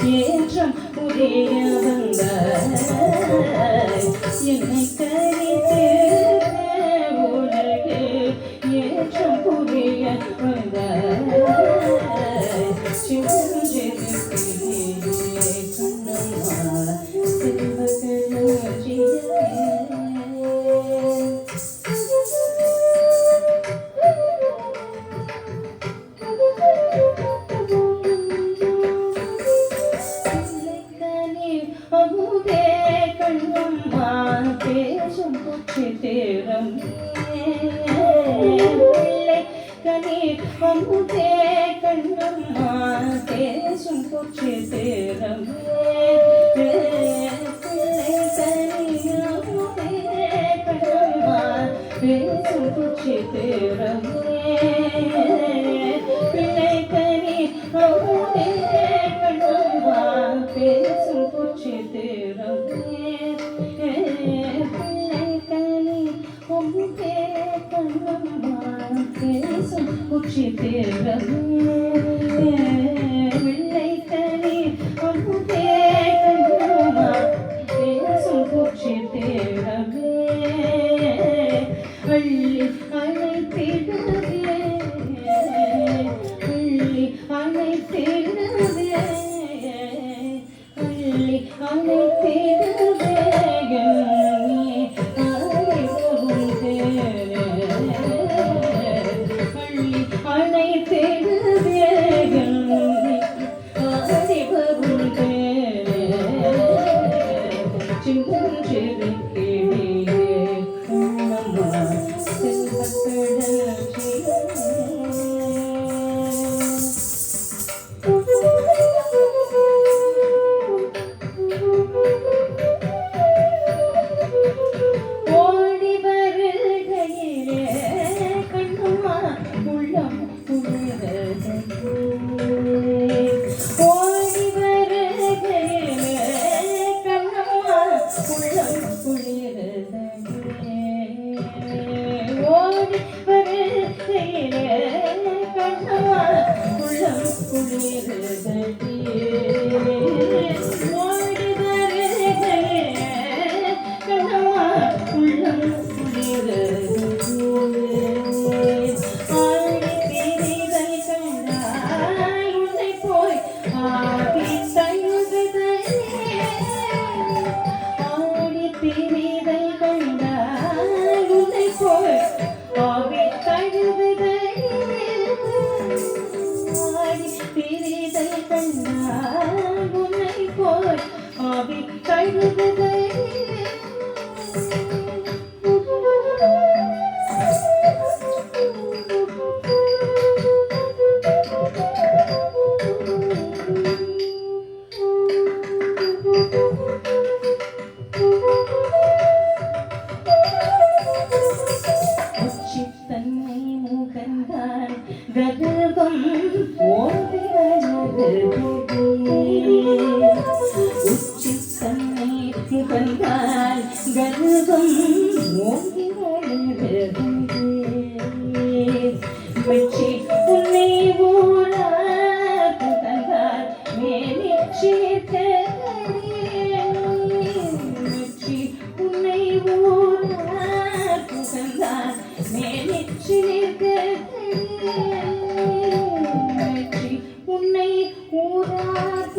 ஏற்றம் புரிய வந்த என்னை கரித்து உலகு ஏற்றம் புரிய வந்த கண்ணம்மா அமுதே கண்ணம்மா பேசும் குச்சித்திரம் பிள்ளை கனி அமுதே கண்ணம்மா பேசும் குச்சித்திரம் பிள்ளை கனி அமுதே கண்ணம்மா பேசும் குச்சித்திரம் பிள்ளை கனி அமுதே கண்ணம்மா பேசும் குச்சித்திரம் பிள்ளை கனி அமுதே கண்ணம்மா பேசும் குச்சித்திரம் பிள்ளை கனி அமுதே கண்ணம்மா பேசும் குச்சித்திரம் அள்ளி அழைத்திடவே அள்ளி அழைத்திடவே அள்ளி அழைத்திடவே அள்ளி அழைத்திடவே ஆடி வரும் சின்னஞ்சிறு கிளியே கண்ணம்மா ஓடி வருகையிலே கண்ணம்மா உள்ளம் குளிரது ஓடி வருகையிலே கண்ணம்மா உள்ளம் குளிரது ஓடி வருகையிலே கண்ணம்மா உள்ளம் குளிரது ஓடி வருகையிலே கண்ணம்மா உள்ளம் குளிரது ஆடி திரிதல் கண்டாய் உன்னை போய் ஆடி தழுவுதல் ஆடி திரிதல் கண்டாய் உன்னை போய் ஆடி தழுவுதல் ஆடி திரிதல் கண்டாய் உன்னை போய் ஆடி தழுவுதல் தன்னை முகந்தான் கர்வம் ஓடுகிறது உச்சி தன்னை முகந்தான் கர்வம் ஓடுகிறது வெற்றி உன்னை ஊராக்கு தந்தார் மேனிச்சி வெற்றி உன்னை ஊராக்கு தந்தார் மேனிச்சி வெற்றி உன்னை ஊராக்கு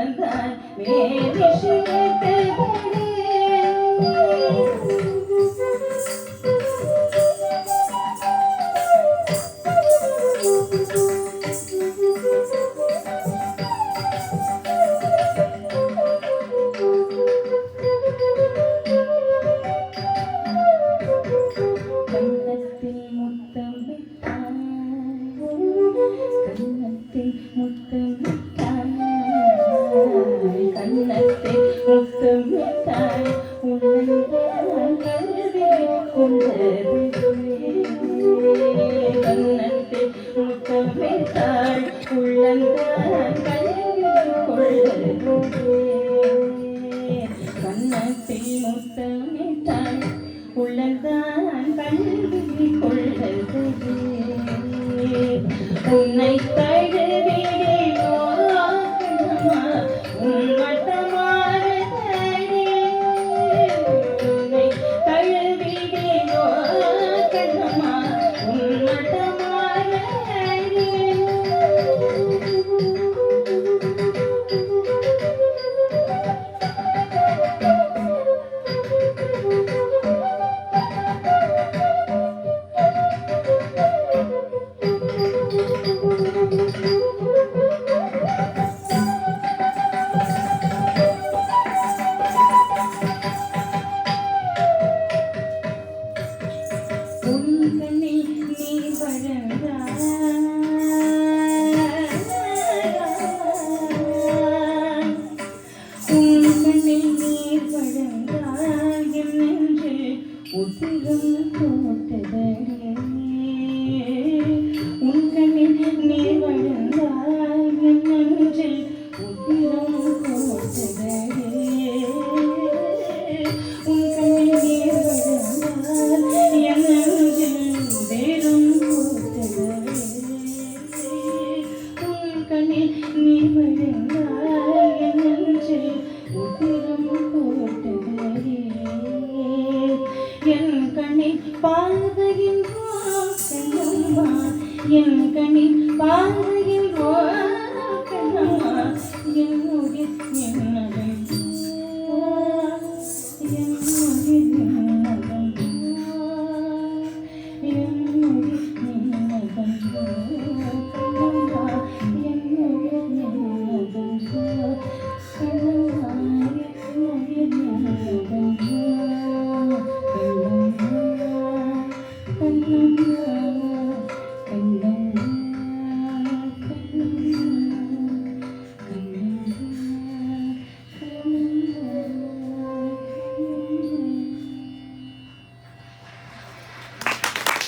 உள்ளந்தான் மேனிஷியத்தை கண்ணத்தை முத்தமிட்டாய் உள்ளந்தான் கல்வி கொண்டது கண்ணத்தை முத்தமிட்டாய் உள்ளந்தான் கல்வி கொண்டது கண்ணத்தை முத்தமிட்டாய் உள்ளந்தான் கல்வி கொண்டது உன்னை தழுவிடோ கண்ணம்மா உன்மட்டமான உன்னை தழுவிடோ கண்ணம்மா உன்மட்டமான உதிரம் போட்டதே உன் கண்ணில் நீர் வழங்காய் என் நெஞ்சில் உதிரம் போட்டதே உன் கண்ணில் நீர் வழங்காய் என் நெஞ்சில் உதிரம் போட்டதே உன் கண்ணில் நீர் வழங்காய் என் நெஞ்சில் உதிரம் போட்டதே என் கண்ணில் பாதையின் கண்ணம்மா என்